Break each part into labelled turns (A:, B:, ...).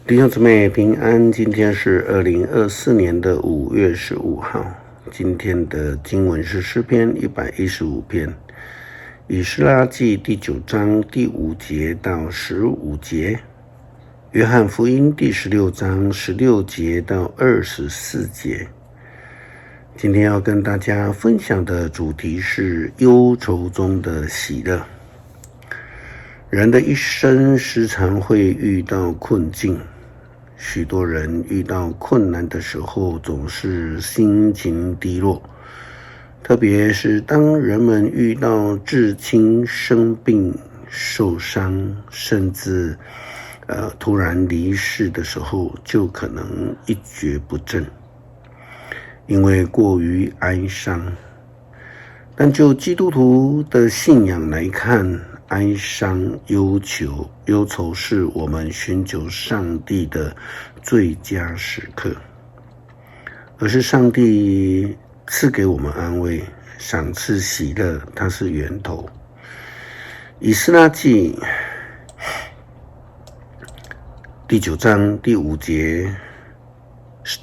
A: 弟兄姊妹平安，今天是2024年的5月15号。今天的经文是诗篇115篇，以斯拉记第9章第5节到15节，约翰福音第16章16节到24节。今天要跟大家分享的主题是忧愁中的喜乐。人的一生时常会遇到困境，许多人遇到困难的时候总是心情低落，特别是当人们遇到至亲生病、受伤，甚至突然离世的时候，就可能一蹶不振，因为过于哀伤。但就基督徒的信仰来看，哀伤、忧愁是我们寻求上帝的最佳时刻，而是上帝赐给我们安慰，赏赐喜乐，它是源头。以斯拉记第9章第5节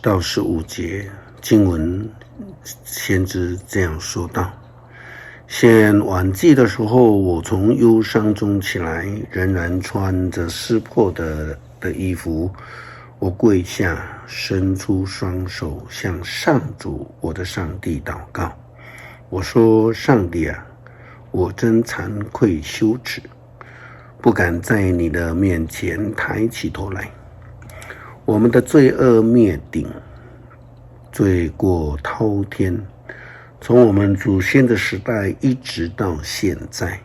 A: 到15节经文，先知这样说道：现晚祭的时候，我从忧伤中起来，仍然穿着撕破的衣服，我跪下，伸出双手，向上主我的上帝祷告。我说：上帝啊，我真惭愧羞耻，不敢在你的面前抬起头来。我们的罪恶灭顶，罪过滔天，从我们祖先的时代一直到现在，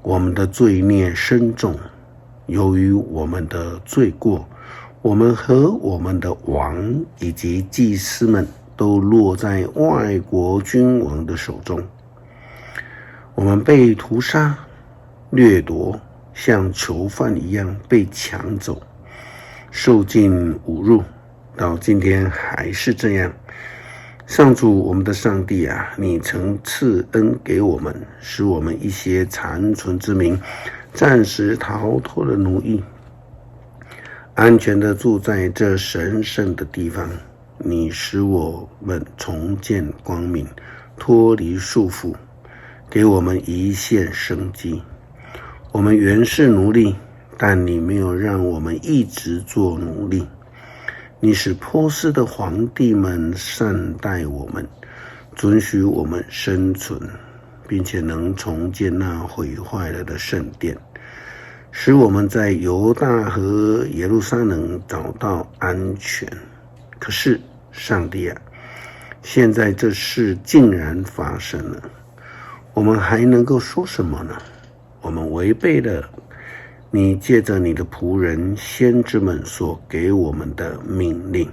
A: 我们的罪孽深重。由于我们的罪过，我们和我们的王以及祭司们都落在外国君王的手中。我们被屠杀、掠夺，像囚犯一样被抢走，受尽侮辱，到今天还是这样。上主我们的上帝啊，你曾赐恩给我们，使我们一些残存之民暂时逃脱了奴役，安全地住在这神圣的地方。你使我们重见光明，脱离束缚，给我们一线生机。我们原是奴隶，但你没有让我们一直做奴隶。你使波斯的皇帝们善待我们，准许我们生存，并且能重建那毁坏了的圣殿，使我们在犹大和耶路撒冷找到安全。可是上帝啊，现在这事竟然发生了，我们还能够说什么呢？我们违背了你借着你的仆人先知们所给我们的命令。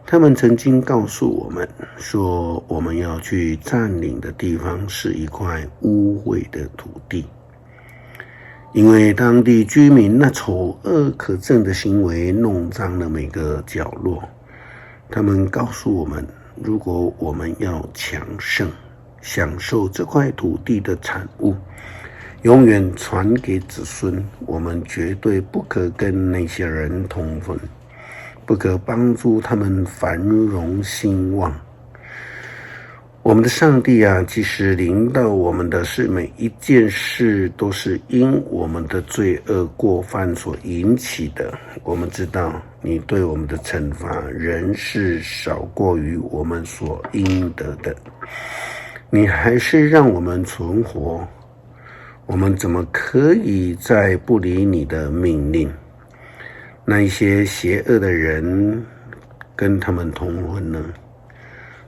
A: 他们曾经告诉我们说，我们要去占领的地方是一块污秽的土地，因为当地居民那丑恶可憎的行为弄脏了每个角落。他们告诉我们，如果我们要强盛，享受这块土地的产物，永远传给子孙，我们绝对不可跟那些人通婚，不可帮助他们繁荣兴旺。我们的上帝啊，即使临到我们的是每一件事都是因我们的罪恶过犯所引起的，我们知道你对我们的惩罚仍是少过于我们所应得的，你还是让我们存活。我们怎么可以再不理你的命令？那一些邪恶的人跟他们通婚呢？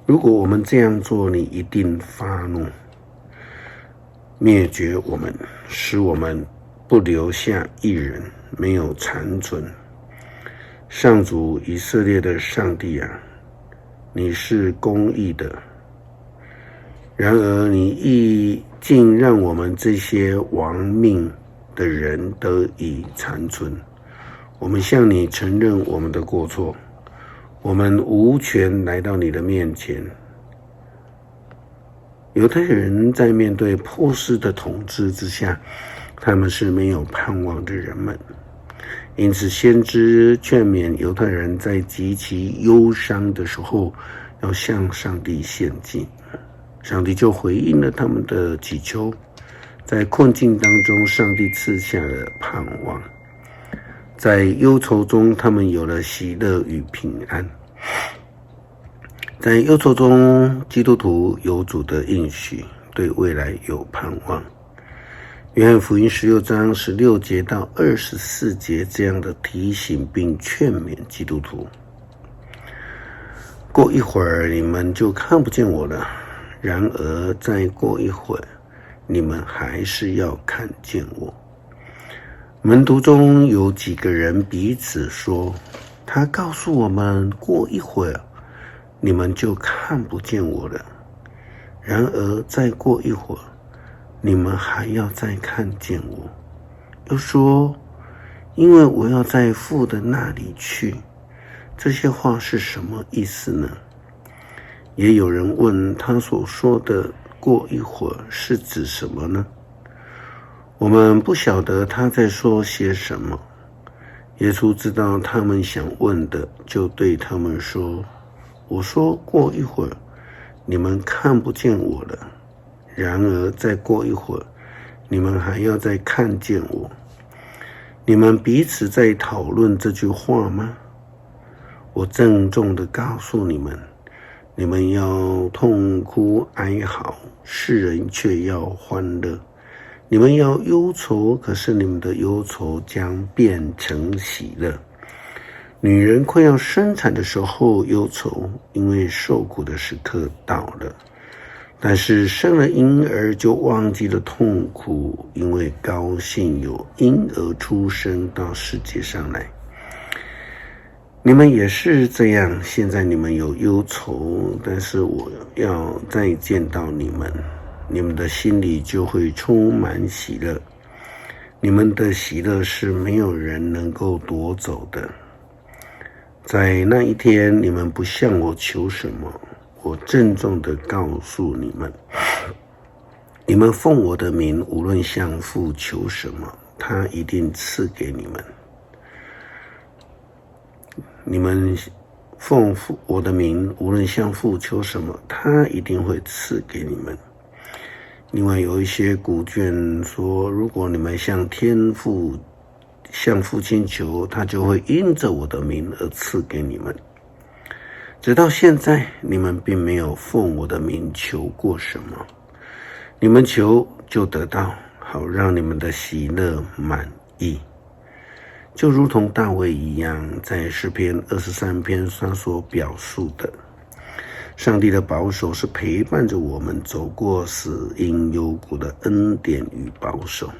A: 如果我们这样做，你一定发怒，灭绝我们，使我们不留下一人，没有残存。上主以色列的上帝啊，你是公义的，然而你竟让我们这些亡命的人得以残存。我们向你承认我们的过错，我们无权来到你的面前。犹太人在面对波斯的统治之下，他们是没有盼望的人们。因此先知劝勉犹太人在极其忧伤的时候要向上帝献祭，上帝就回应了他们的祈求。在困境当中，上帝赐下了盼望，在忧愁中他们有了喜乐与平安。在忧愁中，基督徒有主的应许，对未来有盼望。约翰福音16章16节到24节这样的提醒并劝勉基督徒：过一会儿你们就看不见我了，然而再过一会儿你们还是要看见我。门徒中有几个人彼此说，他告诉我们，过一会儿你们就看不见我了，然而再过一会儿你们还要再看见我。又说，因为我要在父的那里去。这些话是什么意思呢？也有人问，他所说的过一会儿是指什么呢？我们不晓得他在说些什么。耶稣知道他们想问的，就对他们说，我说过一会儿你们看不见我了，然而再过一会儿你们还要再看见我。你们彼此在讨论这句话吗？我郑重地告诉你们，你们要痛哭哀嚎，世人却要欢乐。你们要忧愁，可是你们的忧愁将变成喜乐。女人快要生产的时候忧愁，因为受苦的时刻到了。但是生了婴儿就忘记了痛苦，因为高兴有婴儿出生到世界上来。你们也是这样，现在你们有忧愁，但是我要再见到你们，你们的心里就会充满喜乐。你们的喜乐是没有人能够夺走的。在那一天，你们不向我求什么，我郑重地告诉你们，你们奉我的名，无论向父求什么，他一定赐给你们。你们奉我的名，无论向父求什么，他一定会赐给你们。另外有一些古卷说，如果你们向父亲求，他就会因着我的名而赐给你们。直到现在，你们并没有奉我的名求过什么，你们求就得到，好让你们的喜乐满意。就如同大卫一样，在诗篇23篇他所表述的，上帝的保守是陪伴着我们走过死荫幽谷的恩典与保守，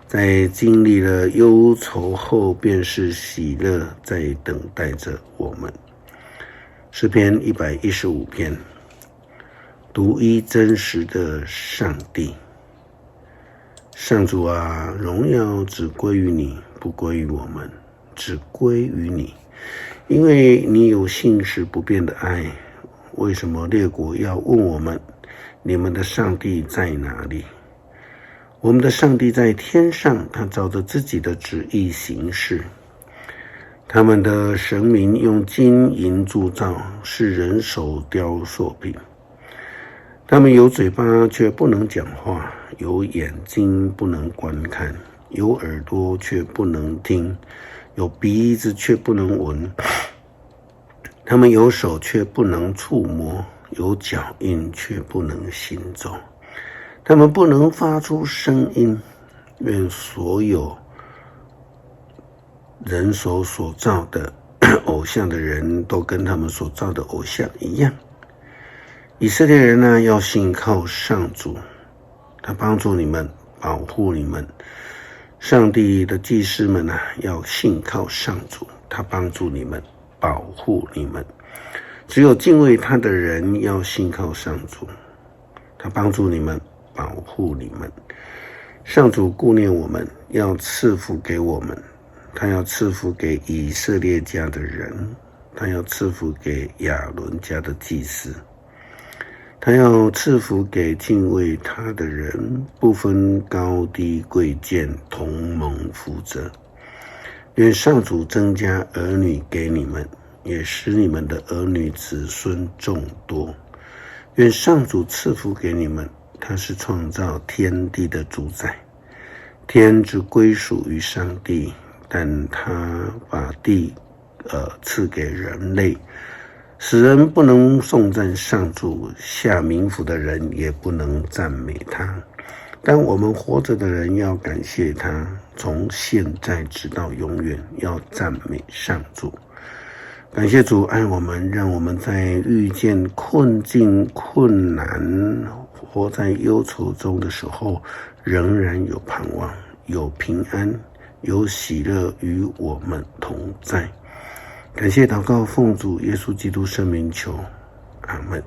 A: 在经历了忧愁后，便是喜乐在等待着我们。诗篇115篇，独一真实的上帝。上主啊，荣耀只归于你，不归于我们，只归于你，因为你有信实不变的爱。为什么列国要问我们，你们的上帝在哪里？我们的上帝在天上，他照着自己的旨意行事。他们的神明用金银铸造，是人手雕塑品。他们有嘴巴却不能讲话，有眼睛不能观看，有耳朵却不能听，有鼻子却不能闻。他们有手却不能触摸，有脚印却不能行走。他们不能发出声音，愿所有人所造的偶像的人都跟他们所造的偶像一样。以色列人呢，要信靠上主，他帮助你们，保护你们。上帝的祭司们呢，要信靠上主，他帮助你们，保护你们。只有敬畏他的人要信靠上主，他帮助你们，保护你们。上主顾念我们，要赐福给我们，他要赐福给以色列家的人，他要赐福给亚伦家的祭司，他要赐福给敬畏他的人，不分高低贵贱，同蒙福泽。愿上主增加儿女给你们，也使你们的儿女子孙众多。愿上主赐福给你们，他是创造天地的主宰。天只归属于上帝，但他把地赐给人类，使人不能颂赞上主，下冥府的人也不能赞美他。但我们活着的人要感谢他，从现在直到永远要赞美上主。感谢主爱我们，让我们在遇见困境、困难、活在忧愁中的时候，仍然有盼望，有平安，有喜乐与我们同在。感谢祷告，奉主耶稣基督圣名求，阿们。